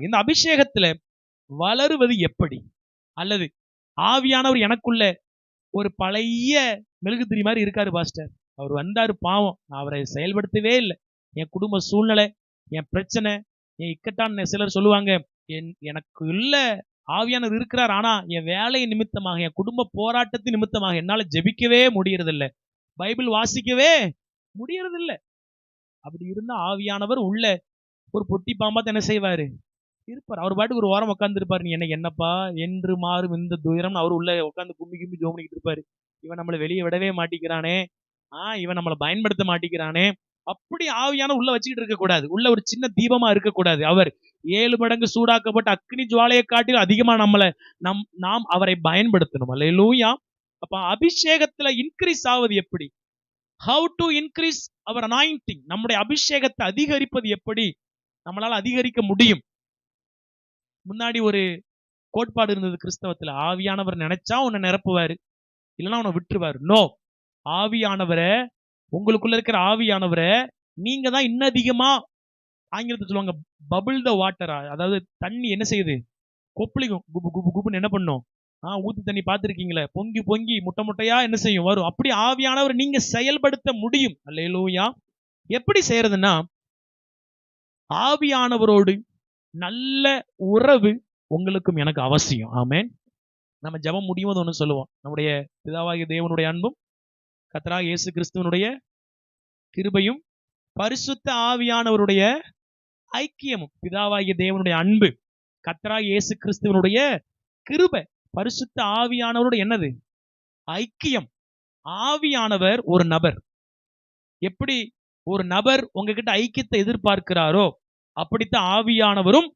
இந்த அபிஷேகத்துல வளருவது எப்படி? அல்லது ஆவியானவர் எனக்குள்ள ஒரு பழைய மெழுகுதிரி மாதிரி இருக்காரு பாஸ்டர், அவர் வந்தாரு பாவம், நான் அவரை செயல்படுத்தவே இல்லை, என் குடும்ப சூழ்நிலை, என் பிரச்சனை, என் இக்கட்டான, சிலர் சொல்லுவாங்க எனக்கு இல்ல ஆவியானவர் இருக்கிறார், ஆனா என் வேலை நிமித்தமாக, என் குடும்ப போராட்டத்தின் நிமித்தமாக என்னால ஜெபிக்கவே முடியறதில்ல, பைபிள் வாசிக்கவே முடியறதில்ல. அப்படி இருந்தா ஆவியானவர் உள்ள ஒரு பொட்டி பாம்பாத்த என்ன செய்வாரு? இருப்பார். அவர் பாட்டுக்கு ஒரு ஓரம் உட்கார்ந்து இருப்பாரு. நீ என்னப்பா என்று மாறும் இந்த துயரம், அவர் உள்ள உட்கார்ந்து கும்பி கும்பி ஜோம் பண்ணிட்டு இருப்பாரு. இவன் நம்மளை வெளியே விடவே மாட்டிக்கிறானே, இவன் நம்மளை பயன்படுத்த மாட்டிக்கிறானே. அப்படி ஆவியான உள்ள வச்சுக்கிட்டு இருக்க கூடாது. உள்ள ஒரு சின்ன தீபமா இருக்கக்கூடாது. அவர் 7 மடங்கு சூடாக்கப்பட்ட அக்னி ஜுவாலையை காட்டிலும் அதிகமா நாம் அவரை பயன்படுத்தணும். அல்லேலூயா. அப்ப அபிஷேகத்துல இன்கிரீஸ் ஆவது எப்படி? How to increase our anointing? நம்முடைய அபிஷேகத்தை அதிகரிப்பது எப்படி? நம்மளால அதிகரிக்க முடியும். முன்னாடி ஒரு கோட்பாடு இருந்தது கிறிஸ்தவத்துல, ஆவியானவர் நினைச்சா உன்னை நிரப்புவாரு, இல்லைன்னா உன்னை விட்டுருவாரு. நோ, ஆவியானவரை, உங்களுக்குள்ள இருக்கிற ஆவியானவரை நீங்க தான் இன்னும் அதிகமா, ஆங்கிலத்தில் சொல்லுவாங்க பபிள் த வாட்டரா, அதாவது தண்ணி என்ன செய்யுது, கொப்பளிக்கும், குபு குபு குபுன்னு என்ன பண்ணும், ஊத்து தண்ணி பார்த்துருக்கீங்களே, பொங்கி பொங்கி முட்டை முட்டையா என்ன செய்யும், வரும். அப்படி ஆவியானவர் நீங்க செயல்படுத்த முடியும். அல்லேலூயா. எப்படி செய்யறதுன்னா, ஆவியானவரோடு நல்ல உறவு உங்களுக்கும் எனக்கு அவசியம். ஆமென். நம்ம ஜெபம் முடியும் போது ஒன்று சொல்லுவோம், நம்முடைய பிதாவாகிய தேவனுடைய அன்பும் கர்த்தராகிய இயேசு கிறிஸ்துவனுடைய கிருபையும் பரிசுத்த ஆவியானவருடைய ஐக்கியமும். பிதாவாகிய தேவனுடைய அன்பு, கர்த்தராகிய இயேசு கிறிஸ்துவனுடைய கிருபை, பரிசுத்த ஆவியானவருடைய என்னது, ஐக்கியம். ஆவியானவர் ஒரு நபர். எப்படி ஒரு நபர் உங்ககிட்ட ஐக்கியத்தை எதிர்பார்க்கிறாரோ, அப்படித்தான் ஆவியானவரும்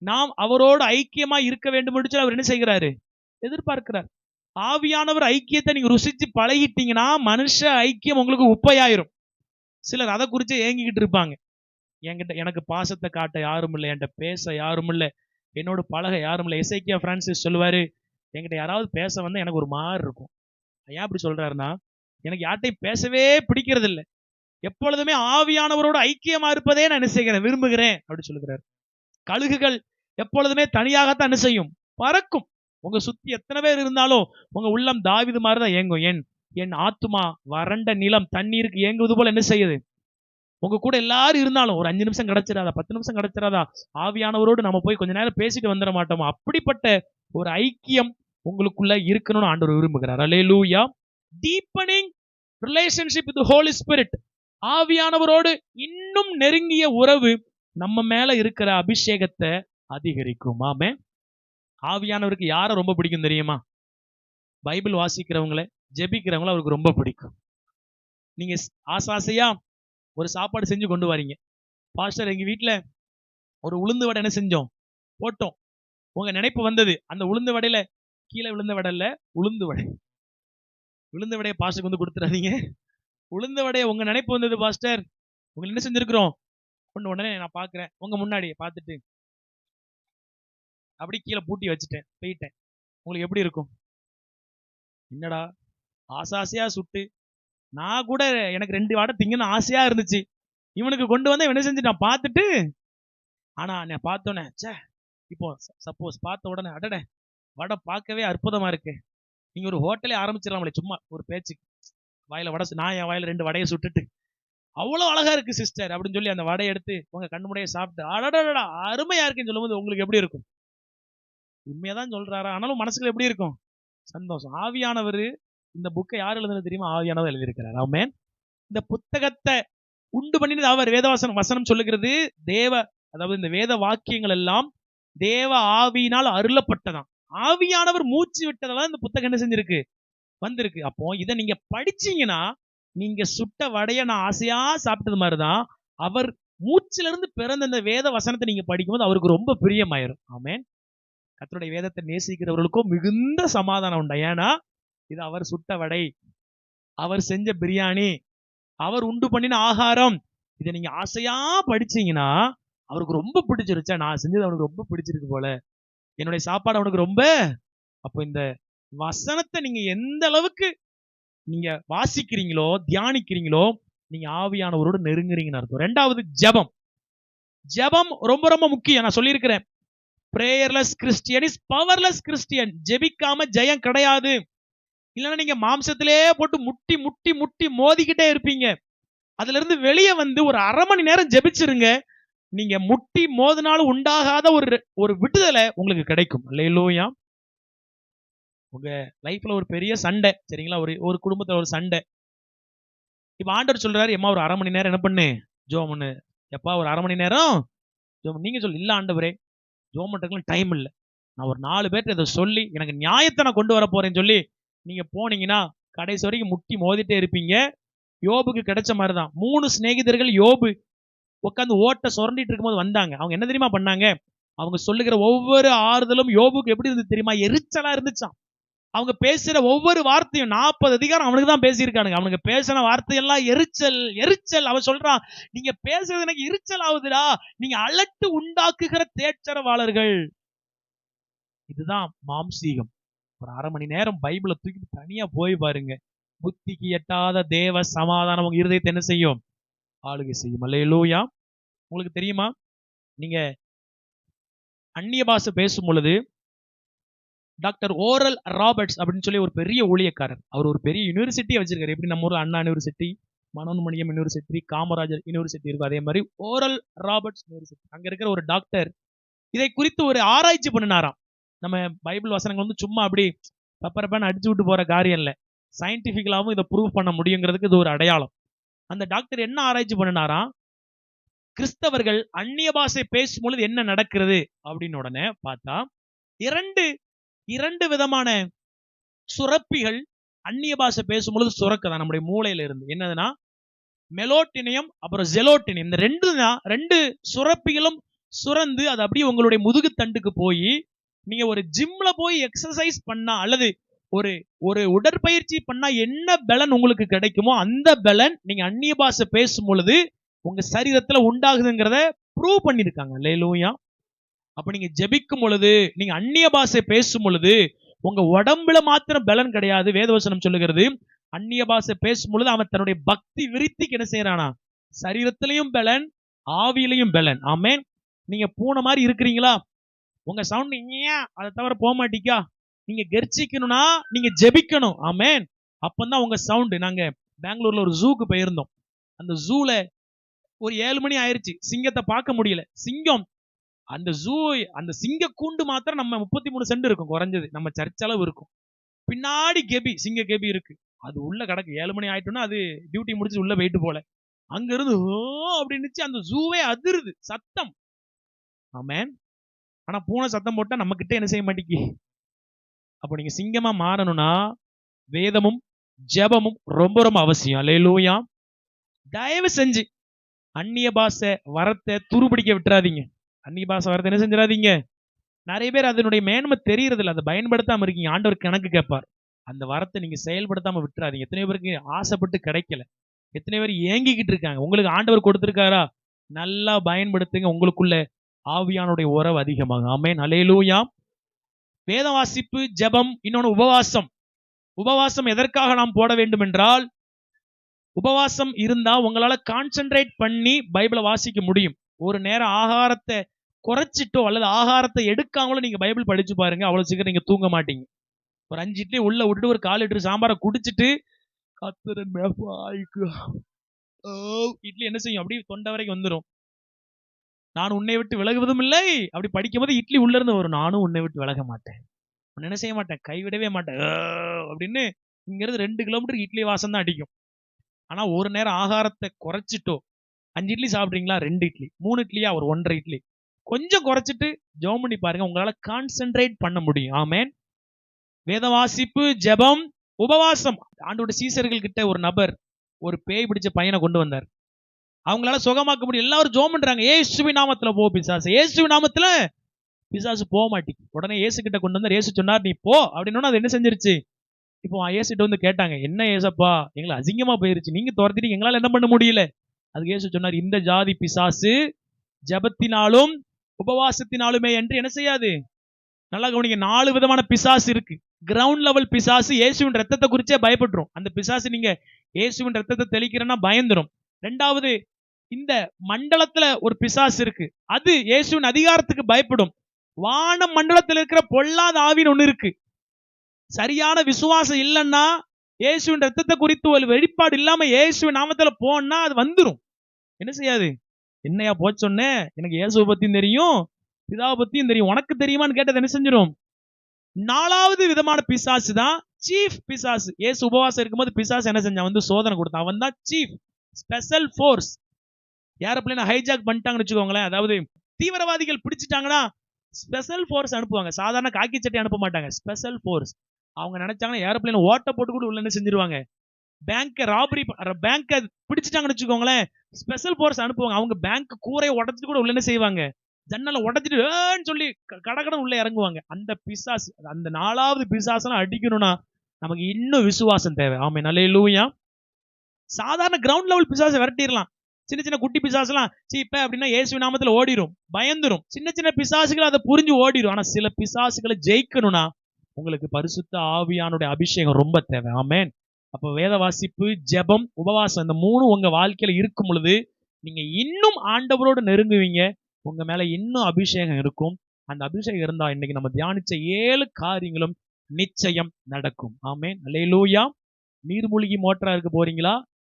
நாம் அவரோடு ஐக்கியமா இருக்க வேண்டும் என்று அவர் என்ன செய்கிறாரு, எதிர்பார்க்கிறார். ஆவியானவர் ஐக்கியத்தை நீங்க ருசிச்சு பழகிட்டீங்கன்னா மனுஷ ஐக்கியம் உங்களுக்கு உப்பையாயிரும். சிலர் அதை குறித்து ஏங்கிக்கிட்டு இருப்பாங்க, என்கிட்ட எனக்கு பாசத்தை காட்ட யாரும் இல்லை, என்கிட்ட பேச யாரும் இல்லை, என்னோட பழக யாரும் இல்லை. எசேக்கியா பிரான்சிஸ் சொல்லுவாரு, என்கிட்ட யாராவது பேச வந்தா எனக்கு ஒரு மாதிரி இருக்கும். ஏன் அப்படி சொல்றாருன்னா, எனக்கு யார்ட்டையும் பேசவே பிடிக்கிறது இல்லை, எப்பொழுதுமே ஆவியானவரோட ஐக்கியமா இருப்பதே நான் என்ன செய்கிறேன், விரும்புகிறேன் அப்படி சொல்லுகிறார். கழுகுகள் எப்பொழுதுமே தனியாகத்தான் என்ன செய்யும், பறக்கும். உங்க சுத்தி எத்தனை பேர் இருந்தாலும் உங்க உள்ளம் தாவீது மாதிரிதான் ஏங்கும். என் ஆத்துமா வறண்ட நிலம் தண்ணீருக்கு ஏங்குவது போல என்ன செய்யுது. உங்க கூட எல்லாரும் இருந்தாலும் ஒரு 5 நிமிஷம் கிடைச்சிடாதா, 10 நிமிஷம் கிடைச்சிடாதா, ஆவியானவரோடு நம்ம போய் கொஞ்ச நேரம் பேசிட்டு வந்துட மாட்டோமா? அப்படிப்பட்ட ஒரு ஐக்கியம் உங்களுக்குள்ள இருக்கணும்னு ஆண்டவர் விரும்புகிறார். Hallelujah. Deepening relationship with Holy Spirit. ஆவியானவரோடு இன்னும் நெருங்கிய உறவு நம்ம மேல இருக்கிற அபிஷேகத்தை அதிகரிக்கும். ஆமே. ஆவியானவருக்கு யாரை ரொம்ப பிடிக்கும் தெரியுமா? பைபிள் வாசிக்கிறவங்கள, ஜெபிக்கிறவங்கள அவருக்கு ரொம்ப பிடிக்கும். நீங்க ஆசாசையா ஒரு சாப்பாடு செஞ்சு கொண்டு வரீங்க, பாஸ்டர் எங்க வீட்டுல ஒரு உளுந்து வடை என்ன செஞ்சோம், போட்டோம். உங்க நினைப்பு வந்தது, அந்த உளுந்து வடையில கீழே விழுந்த வடை இல்ல, உளுந்து வடை. விழுந்த வடையை பாஸ்டருக்கு வந்து கொடுத்துறாதீங்க. உளுந்த வடையை உங்க நினைப்பு வந்தது பாஸ்டர், உங்களுக்கு என்ன செஞ்சிருக்கிறோம், உடனே நான் பாக்குறேன், உங்க முன்னாடி பார்த்துட்டு அப்படி கீழே பூட்டி வச்சுட்டேன், போயிட்டேன். உங்களுக்கு எப்படி இருக்கும்? என்னடா ஆசாசையா சுட்டு, நான் கூட எனக்கு 2 வடை திங்கன்னு ஆசையா இருந்துச்சு, இவனுக்கு கொண்டு வந்து என்ன செஞ்சு நான் பார்த்துட்டு, ஆனா நான் பார்த்தோன்னே சே, இப்போ சப்போஸ் பார்த்த உடனே அடடே வடை பார்க்கவே அற்புதமா இருக்கு, நீங்க ஒரு ஹோட்டலே ஆரம்பிச்சிடலாமலே சும்மா ஒரு பேச்சுக்கு, வாயில வடை, நான் என் வாயில 2 வடையை சுட்டுட்டு அவ்வளவு அழகா இருக்கு சிஸ்டர் அப்படின்னு சொல்லி அந்த வடையை எடுத்து உங்க கண்ணு முறையை சாப்பிட்டு அடடா அருமையா இருக்குன்னு சொல்லும் போது உங்களுக்கு எப்படி இருக்கும்? உண்மையாதான் சொல்றாரா, ஆனாலும் மனசுல எப்படி இருக்கும்? சந்தோஷம். ஆவியானவர் இந்த புக்கை யார் எழுதுனது தெரியுமா? ஆவியானவர் எழுதியிருக்கிறார். ஆமென். இந்த புத்தகத்தை உண்டு பண்ணினது அவர். வசனம் சொல்லுகிறது, அதாவது இந்த வேத வாக்கியங்கள் எல்லாம் தேவ ஆவியினால் அருளப்பட்டதாம். ஆவியானவர் மூச்சு விட்டதால இந்த புத்தகம் என்ன செஞ்சிருக்கு, வந்திருக்கு. அப்போ இதை நீங்க படிச்சீங்கன்னா, நீங்க சுட்ட வடைய நான் ஆசையா சாப்பிட்டது மாதிரிதான் அவர் மூச்சில இருந்து பிறந்த இந்த வேத வசனத்தை நீங்க படிக்கும்போது அவருக்கு ரொம்ப பிரியமாயிரும். ஆமென். கர்த்தருடைய வேதத்தை நேசிக்கிறவர்களுக்கும் மிகுந்த சமாதானம் உண்டு. ஏன்னா இது அவர் சுட்ட வடை, அவர் செஞ்ச பிரியாணி, அவர் உண்டு பண்ணின ஆகாரம். இதை நீங்க ஆசையா படிச்சீங்கன்னா அவருக்கு ரொம்ப பிடிச்சிருச்சா, நான் செஞ்சது அவனுக்கு ரொம்ப பிடிச்சிருக்கு போல, என்னுடைய சாப்பாடு அவனுக்கு ரொம்ப. அப்போ இந்த வசனத்தை நீங்க எந்த அளவுக்கு நீங்க வாசிக்கிறீங்களோ, தியானிக்கிறீங்களோ, நீங்க ஆவியானவரோடு நெருங்குறீங்கன்னு அர்த்தம். 2வது ஜெபம். ஜெபம் ரொம்ப ரொம்ப முக்கியம். நான் சொல்லியிருக்கிறேன், பிரேயர்லெஸ் கிறிஸ்டியன் இஸ் பவர்லெஸ் கிறிஸ்டியன். ஜெபிக்காம ஜெயம் கிடையாது. இல்லைன்னா நீங்க மாம்சத்திலே போட்டு முட்டி முட்டி முட்டி மோதிக்கிட்டே இருப்பீங்க. அதுல இருந்து வெளியே வந்து ஒரு 1/2 மணி நேரம் ஜெபிச்சிருங்க. நீங்க முட்டி மோதினாலும் உண்டாகாத ஒரு விடுதலை உங்களுக்கு கிடைக்கும். அல்லேலூயா. உங்க லைஃப்ல ஒரு பெரிய சண்டை, சரிங்களா? ஒரு குடும்பத்துல ஒரு சண்டை. இப்ப ஆண்டவர் சொல்றாரு, எம்மா ஒரு 1/2 மணி நேரம் என்ன பண்ணு, ஜெபம் பண்ணு. எப்பா ஒரு 1/2 மணி நேரம் ஜெபம். நீங்க சொல்லு, இல்ல ஆண்டவரே ஜெபம் பண்றதுக்கு டைம் இல்ல. நான் ஒரு 4 பேர்ட்ட இதை சொல்லி எனக்கு நியாயத்தை நான் கொண்டு வர போறேன்னு சொல்லி நீங்க போனீங்கன்னா கடைசி வரைக்கும் முட்டி மோதிட்டே இருப்பீங்க. யோபுக்கு கிடைச்ச மாதிரிதான். 3 சிநேகிதர்கள் யோபு உட்காந்து ஓட்ட சுரண்டிட்டு இருக்கும்போது வந்தாங்க. அவங்க என்ன தெரியுமா பண்ணாங்க? அவங்க சொல்லுகிற ஒவ்வொரு ஆறுதலும் யோபுக்கு எப்படி இருந்தது தெரியுமா? எரிச்சலா இருந்துச்சாம். அவங்க பேசுற ஒவ்வொரு வார்த்தையும் 40 அதிகாரம் அவனுக்கு தான் பேசியிருக்கானுங்க. அவனுக்கு பேசின வார்த்தையெல்லாம் எரிச்சல் எரிச்சல். அவன் சொல்றான், நீங்க பேசுறது எனக்கு எரிச்சல் ஆகுதுடா, நீங்க அலட்டு உண்டாக்குகிற தேற்றரவாளர்கள். இதுதான் மாம்சீகம். ஒரு 1/2 மணி நேரம் பைபிளை தூக்கிட்டு தனியா போய் பாருங்க. புத்திக்கு எட்டாத தேவ சமாதானம் உங்க இருதயத்தை என்ன செய்யும்? ஆளுகை செய்யும். அல்லேலூயா. உங்களுக்கு தெரியுமா, நீங்க அந்நிய பாஷை பேசும் பொழுது டாக்டர் ஓரல் ராபர்ட்ஸ் அப்படின்னு சொல்லி ஒரு பெரிய ஊழியக்காரர், அவர் ஒரு பெரிய யூனிவர்சிட்டியை வச்சிருக்காரு. எப்படி நம்ம ஊர்ல Anna University, Manonmaniam University, Kamarajar University இருக்கும், அதே மாதிரி ஓரல் ராபர்ட்ஸ் யூனிவர்சிட்டி. அங்க இருக்கிற ஒரு டாக்டர் இதை குறித்து ஒரு ஆராய்ச்சி பண்ணினாராம். நம்ம பைபிள் வசனங்கள் வந்து சும்மா அப்படி பப்பரப்பான்னு அடிச்சு விட்டு போற காரியம் இல்லை. சயின்டிபிக்கலாவும் இதை ப்ரூவ் பண்ண முடியுங்கிறதுக்கு இது ஒரு அடையாளம். அந்த டாக்டர் என்ன ஆராய்ச்சி பண்ணினாராம்? கிறிஸ்தவர்கள் அந்நிய பாஷை பேசும் பொழுது என்ன நடக்கிறது அப்படின்னு உடனே பார்த்தா இரண்டு விதமான சுரப்பிகள் அந்நிய பாஷை பேசும் பொழுது சுரக்குதான் நம்முடைய மூளையில இருந்து. என்னதுன்னா மெலோட்டினியம் அப்புறம் ஜெலோட்டினியம். இந்த ரெண்டு சுரப்பிகளும் சுரந்து அது அப்படியே உங்களுடைய முதுகு தண்டுக்கு போய் நீங்க ஒரு ஜிம்ல போய் எக்ஸசைஸ் பண்ணா அல்லது ஒரு ஒரு உடற்பயிற்சி பண்ணா என்ன பலன் உங்களுக்கு கிடைக்குமோ அந்த பலன் நீங்க அந்நிய பாஷை பேசும் பொழுது உங்க சரீரத்துல உண்டாகுதுங்கிறத ப்ரூவ் பண்ணிருக்காங்க. அல்லேலூயா. அப்ப நீங்க ஜெபிக்கும் பொழுது, நீங்க அந்நிய பாஷை பேசும் பொழுது உங்க உடம்புல மாத்திரம் பலன் கிடையாது. வேதவசனம் சொல்லுகிறது, அந்நிய பாஷை பேசும் பொழுது அவன் தன்னுடைய பக்தி விருத்திக்கு என்ன செய்யறானா? சரீரத்திலையும் பலன், ஆவியிலையும் பலன். ஆமென். நீங்க பூனை மாதிரி இருக்கிறீங்களா? உங்க சவுண்ட் அதை தவிர போக மாட்டீக்கா? நீங்க கெர்ச்சிக்கணும்னா நீங்க ஜெபிக்கணும். ஆமென். அப்பதான் உங்க சவுண்ட். நாங்க பெங்களூர்ல ஒரு ஜூக்கு போயிருந்தோம். அந்த ஜூல ஒரு 7 மணி ஆயிருச்சு, சிங்கத்தை பார்க்க முடியல. சிங்கம் அந்த சிங்க கூண்டு மாத்திரம் நம்ம 33 சென்ட் இருக்கும் குறைஞ்சது, நம்ம சர்ச் அளவு இருக்கும். பின்னாடி சிங்க கெபி இருக்கு. அது உள்ள கிடக்கு. 7 மணி ஆயிட்டோம்னா அது டியூட்டி முடிச்சு உள்ள போயிட்டு போல. அங்க இருந்து அப்படின்னு அந்த ஜூவே அதிருது சத்தம். ஆமென். ஆனா பூனை சத்தம் போட்டா நம்ம கிட்ட என்ன செய்ய மாட்டேங்கி. அப்ப நீங்க சிங்கமா மாறணும்னா வேதமும் ஜெபமும் ரொம்ப ரொம்ப அவசியம். அல்லேலூயா. தயவு செஞ்சு அந்நிய பாஷை வரத்தை துருபிடிக்க விட்டுறாதீங்க. அந்நிய பாஷை வரத்தை என்ன செஞ்சிடாதீங்க. நிறைய பேர் அதனுடைய மேன்மை தெரியறது இல்லை, அதை பயன்படுத்தாம இருக்கீங்க. ஆண்டவர் கணக்கு கேட்பார். அந்த வரத்தை நீங்க செயல்படுத்தாம விட்டுறாதீங்க. எத்தனை பேருக்கு ஆசைப்பட்டு கிடைக்கல, எத்தனை பேர் ஏங்கிக்கிட்டு இருக்காங்க. உங்களுக்கு ஆண்டவர் கொடுத்திருக்காரா? நல்லா பயன்படுத்துங்க. உங்களுக்குள்ள ஆவியானுடைய உறவு அதிகமாக. ஆமென். அல்லேலூயா. வேத வாசிப்பு, ஜெபம், இன்னொன்னு உபவாசம். உபவாசம் எதற்காக நாம் போட வேண்டும் என்றால், உபவாசம் இருந்தா உங்களால கான்சென்ட்ரேட் பண்ணி பைபிளை வாசிக்க முடியும். ஒரு நேரம் ஆகாரத்தை குறைச்சிட்டோ அல்லது ஆகாரத்தை எடுக்காமலோ நீங்க பைபிள் படிச்சு பாருங்க, அவ்வளவு சீக்கிரம் நீங்க தூங்க மாட்டீங்க. ஒரு 5 இட்லி உள்ள விட்டுட்டு ஒரு 1/4 லிட்டர் சாம்பாரை குடிச்சிட்டு இட்லி என்ன செய்யும்? அப்படி தொண்டை வரைக்கும் வந்துடும். நான் உன்னை விட்டு விலகுவதும் இல்லை. அப்படி படிக்கும் போது இட்லி உள்ள இருந்து வரும், நானும் உன்னை விட்டு விலக மாட்டேன், என்ன செய்ய மாட்டேன், கைவிடவே மாட்டேன் அப்படின்னு. இங்கிருந்து 2 கிலோமீட்டர் இட்லி வாசம் தான் அடிக்கும். ஆனா ஒரு நேரம் ஆகாரத்தை குறைச்சிட்டோ, 5 இட்லி சாப்பிட்றீங்களா, 2 இட்லி, 3 இட்லியா, ஒரு 1.5 இட்லி கொஞ்சம் குறைச்சிட்டு ஜெபம் பண்ணி பாருங்க, உங்களால கான்சென்ட்ரேட் பண்ண முடியும். ஆமென். வேத வாசிப்பு, ஜெபம், உபவாசம். ஆண்டோட சீசர்கள் கிட்ட ஒரு நபர் ஒரு பேய் பிடிச்ச பையனை கொண்டு வந்தார். அவங்களால சுகமாக்க முடியும். எல்லாரும் ஜெபம் பண்றாங்க, இயேசுவின் நாமத்துல போ பிசாசு, இயேசுவின் நாமத்துல. பிசாசு போக மாட்டேங்குது. உடனே இயேசு கிட்ட கொண்டு வந்தார். இயேசு சொன்னார், நீ போ அப்படின்னு. அது என்ன செஞ்சிருச்சு? இப்போ இயேசுட்ட வந்து கேட்டாங்க, என்ன ஏசப்பா, எங்களை அசிங்கமா போயிருச்சு, நீங்க துரத்திட்டீங்க, எங்களால என்ன பண்ண முடியல? அதுக்கு இயேசு சொன்னார், இந்த ஜாதி பிசாசு ஜெபத்தினாலும் உபவாசத்தினாலுமே என்று என்ன செய்யாது. நல்லா கவனிங்க, 4 விதமான பிசாசு இருக்கு. கிரவுண்ட் லெவல் பிசாசு இயேசுவின் ரத்தத்தை குறிச்சே பயப்பட்டுரும். அந்த பிசாசு நீங்க இயேசுவின் ரத்தத்தை தெளிக்கிறேன்னா பயந்துரும். 2வது, இந்த மண்டலத்துல ஒரு பிசாசு இருக்கு, அது இயேசுவின் அதிகாரத்துக்கு பயப்படும். வான மண்டலத்தில் இருக்கிற பொல்லாத ஆவின்னு ஒண்ணு இருக்கு. சரியான விசுவாசம் இல்லைன்னா, இயேசுவின் ரத்தத்தை குறித்து ஒரு வெளிப்பாடு இல்லாம இயேசுவின் நாமத்துல போனா அது வந்துரும். என்ன செய்யாது? என்னையா போச்சொன்னே, எனக்கு இயேசுவை பத்தியும் தெரியும், பிதாவை பத்தியும் தெரியும், உனக்கு தெரியுமான்னு கேட்டது என்ன செஞ்சிடும்? 4வது விதமான பிசாசு தான் சீஃப் பிசாசு. இயேசு உபவாசம் இருக்கும்போது பிசாசு என்ன செஞ்சான்? வந்து சோதனை கொடுத்தான். அவன் தான் சீஃப் ஸ்பெஷல் ஃபோர்ஸ். ஏரோப்ளேனை ஹைஜாக் பண்ணிட்டாங்கன்னு வச்சுக்கோங்களேன், அதாவது தீவிரவாதிகள் பிடிச்சிட்டாங்கன்னா ஸ்பெஷல் ஃபோர்ஸ் அனுப்புவாங்க. சாதாரண காக்கி சட்டை அனுப்ப மாட்டாங்க, ஸ்பெஷல் ஃபோர்ஸ். அவங்க நினைச்சாங்கன்னா ஏரோப்ளேன் ஓட்ட போட்டு கூட உள்ள என்ன செஞ்சிருவாங்க? பேங்க் ராபரி, பேங்க் பிடிச்சிட்டாங்கன்னு வச்சுக்கோங்களேன், ஸ்பெஷல் ஃபோர்ஸ் அனுப்புவாங்க. அவங்க பேங்க் கூரையை உடச்சிட்டு கூட உள்ள என்ன செய்வாங்க? ஜன்னலை உடச்சிட்டு சொல்லி கடகடன் உள்ள இறங்குவாங்க. அந்த பிசாசு, அந்த 4வது பிசாசெல்லாம் அடிக்கணும்னா நமக்கு இன்னும் விசுவாசம் தேவை. ஆமென், அல்லேலூயா. சாதாரண கிரவுண்ட் லெவல் பிசாசை விரட்டிடலாம். சின்ன சின்ன குட்டி பிசாசுலாம் சீப்ப அப்படின்னா இயேசு நாமத்துல ஓடிடும், பயந்துரும். சின்ன சின்ன பிசாசுகள் அதை புரிஞ்சு ஓடிடும். ஆனா சில பிசாசுகளை ஜெயிக்கணும்னா உங்களுக்கு பரிசுத்த ஆவியானுடைய அபிஷேகம் ரொம்ப தேவை. ஆமென். அப்ப வேத வாசிப்பு, ஜெபம், உபவாசம், இந்த 3 உங்க வாழ்க்கையில இருக்கும் பொழுது நீங்க இன்னும் ஆண்டவரோடு நெருங்குவீங்க. உங்க மேல இன்னும் அபிஷேகம் இருக்கும். அந்த அபிஷேகம் இருந்தா இன்னைக்கு நம்ம தியானிச்ச 7 காரியங்களும் நிச்சயம் நடக்கும். ஆமென், அல்லேலூயா. நீர்மூழ்கி மோட்டரா இருக்க போறீங்களா,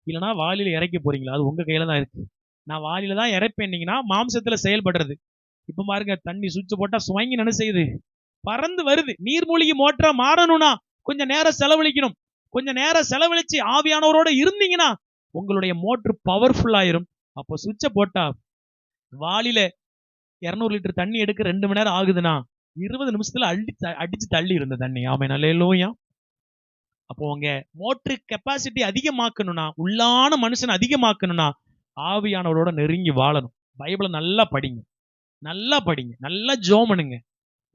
இல்லைன்னா வாளியில இறக்க போறீங்களா? அது உங்க கையில தான் இருக்கு. நான் வாளியில தான் இறப்பேன்னீங்கன்னா மாம்சத்துல செயல்படுறது. இப்ப பாருங்க, தண்ணி சுவிட்ச் போட்டா சுவங்கி என்ன செய்யுது? பறந்து வருது. நீர்மூழ்கி மோட்டரா மாறணும்னா கொஞ்சம் நேரம் செலவழிக்கணும். கொஞ்சம் நேரம் செலவழிச்சு ஆவியானவரோட இருந்தீங்கன்னா உங்களுடைய மோட்டர் பவர்ஃபுல் ஆயிரும். அப்போ சுவிட்சை போட்டா வாளியில 200 லிட்டர் தண்ணி எடுக்க 2 மணி நேரம் ஆகுதுன்னா 20 நிமிஷத்துல அடிச்சு தள்ளி இருந்த தண்ணி. ஆமென், அல்லேலூயா. அப்போ உங்க மோட்டர் கெப்பாசிட்டி அதிகமாக்கணும்னா, உள்ளான மனுஷன் அதிகமாக்கணும்னா ஆவியானவரோட நெருங்கி வாழணும். பைபிளை நல்லா படிங்க, நல்லா படிங்க, நல்லா ஜெபம் பண்ணுங்க.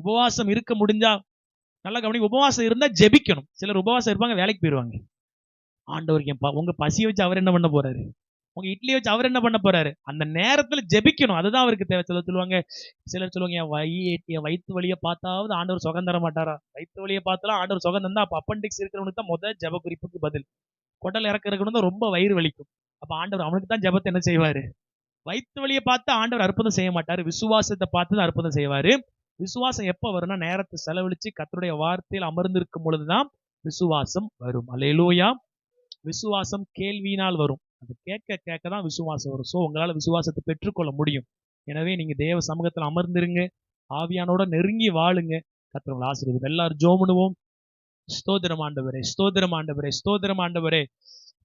உபவாசம் இருக்க முடிஞ்சா நல்லா கவனிங்க. உபவாசம் இருந்தா ஜெபிக்கணும். சிலர் உபவாசம் இருப்பாங்க, வேலைக்கு போயிருவாங்க. ஆண்டவருக்கு உங்க பசியை வச்சு அவர் என்ன பண்ண போறாரு? உங்க இட்லியை வச்சு அவர் என்ன பண்ண போறாரு? அந்த நேரத்துல ஜெபிக்கணும். அதுதான் அவருக்கு தேவை. சொல்லுவாங்க, சிலர் சொல்லுவாங்க, என் வயிற்று வலியை பார்த்தாவது ஆண்டவர் சுகம் தர மாட்டாரா? வயிற்று வலியை பார்த்தாலும் ஆண்டவர் சுகம் தந்தா அப்ப அப்பண்டிக்ஸ் இருக்கிறவனுக்கு தான் முதல் ஜெப குறிப்புக்கு பதில். குடல் இறக்கிறவனுக்கு தான் ரொம்ப வயிறு வலிக்கும். அப்ப ஆண்டவர் அவனுக்கு தான் ஜெபத்தை என்ன செய்வாரு? வயிற்று வலியை பார்த்து ஆண்டவர் அற்புதம் செய்ய மாட்டாரு, விசுவாசத்தை பார்த்து தான் அற்புதம் செய்வாரு. விசுவாசம் எப்ப வரும்னா, நேரத்தை செலவழிச்சு கர்த்தருடைய வார்த்தையில் அமர்ந்திருக்கும் பொழுதுதான் விசுவாசம் வரும். அல்லேலூயா. விசுவாசம் கேள்வியினால் வரும். அது கேட்க கேட்க தான் விசுவாசம் வரும். சோ உங்களால விசுவாசத்தை பெற்றுக்கொள்ள முடியும். எனவே நீங்க தேவ சமூகத்தில் அமர்ந்திருங்க, ஆவியானோட நெருங்கி வாழுங்க. கர்த்தர் உங்களை ஆசீர்வதிப்பார். எல்லாரும் ஜெபம் பண்ணுவோம். ஸ்தோத்திரம் ஆண்டவரே, ஸ்தோத்திரம் ஆண்டவரே, ஸ்தோத்திரம் ஆண்டவரே.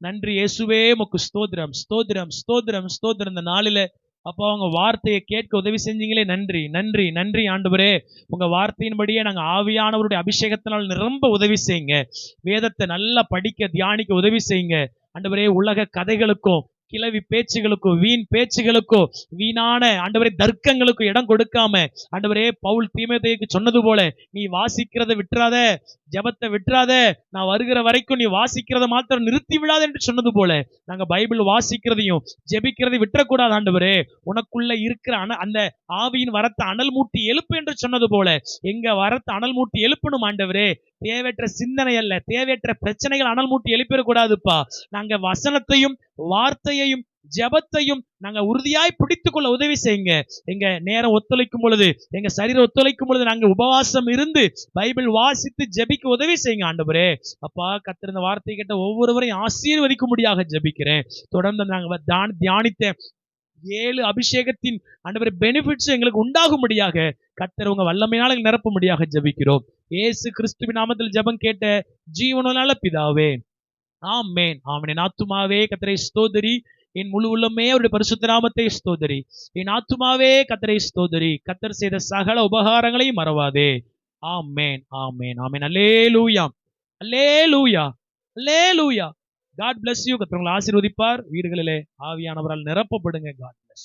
நன்றி இயேசுவே, உமக்கு ஸ்தோத்திரம், ஸ்தோத்திரம், ஸ்தோத்திரம், ஸ்தோத்திரம். இந்த நாளில அப்போ அவங்க வார்த்தையை கேட்க உதவி செஞ்சீங்களே, நன்றி, நன்றி, நன்றி ஆண்டவரே. உங்க வார்த்தையின்படியே நாங்க ஆவியானவருடைய அபிஷேகத்தினால் நிரம்ப உதவி செய்யுங்க. வேதத்தை நல்லா படிக்க, தியானிக்க உதவி செய்யுங்க ஆண்டவரே. உலக கதைகளுக்கும் கிளவி பேச்சுகளுக்கும் வீண் பேச்சுகளுக்கும் வீணான ஆண்டவரே தர்க்கங்களுக்கும் இடம் கொடுக்காம ஆண்டவரே, பவுல் தீமோத்தேயுக்கு சொன்னது போல, நீ வாசிக்கிறத விட்டுறாத, ஜெபத்தை விட்டுறாத, நான் வருகிற வரைக்கும் நீ வாசிக்கிறத மாத்திரம் நிறுத்தி விடாத என்று சொன்னது போல நாங்க பைபிள் வாசிக்கிறதையும் ஜெபிக்கிறதையும் விட்டுறக்கூடாது ஆண்டவரே. உனக்குள்ள இருக்கிற அந்த ஆவியின் வரத்தை அனல் மூட்டி எழுப்பு என்று சொன்னது போல எங்க வரத்தை அனல் மூட்டி எழுப்பணும் ஆண்டவரே. தேவையற்ற சிந்தனை அல்ல, தேவையற்ற பிரச்சனைகள் அனல் மூட்டி எழுப்பிடக்கூடாதுப்பா. நாங்க வசனத்தையும் வார்த்தையையும் ஜெபத்தையும் நாங்க உறுதியாய் பிடித்துக்கொள்ள உதவி செய்யுங்க. எங்க நேரம் ஒத்துழைக்கும் பொழுது, எங்க சரீரம் ஒத்துழைக்கும் பொழுது நாங்க உபவாசம் இருந்து பைபிள் வாசித்து ஜெபிக்க உதவி செய்யுங்க ஆண்டவரே. அப்பா, கர்த்தர் இந்த வார்த்தை கேட்ட ஒவ்வொருவரையும் ஆசீர்வதிக்கும்படியாக ஜெபிக்கிறேன். தொடர்ந்து நாங்க தியானித்த 7 அபிஷேகத்தின் ஆண்டவரே பெனிஃபிட்ஸ் எங்களுக்கு உண்டாகும்படியாக கர்த்தர் உங்க வல்லமையால நிரப்பும்படியாக ஜெபிக்கிறோம். இயேசு கிறிஸ்துவின் நாமத்தில் ஜெபம் கேட்ட ஜீவனுள்ள பிதாவே, ஆமென், ஆமென். என் ஆத்துமாவே கர்த்தரை ஸ்தோத்திரி, என் முழு உள்ளமே அவருடைய பரிசுத்த நாமத்தை ஸ்தோத்திரி. என் ஆத்துமாவே கர்த்தரை ஸ்தோத்திரி, கர்த்தர் செய்த சகல உபகாரங்களையும் மறவாதே. ஆமென், ஆமென், ஆமென். அல்லேலூயா, அல்லேலூயா, அல்லேலூயா. God bless you. கர்த்தர் உங்களை ஆசீர்வதிப்பார். வீடுகளிலே ஆவியானவரால் நிரப்பப்படுங்க. God bless.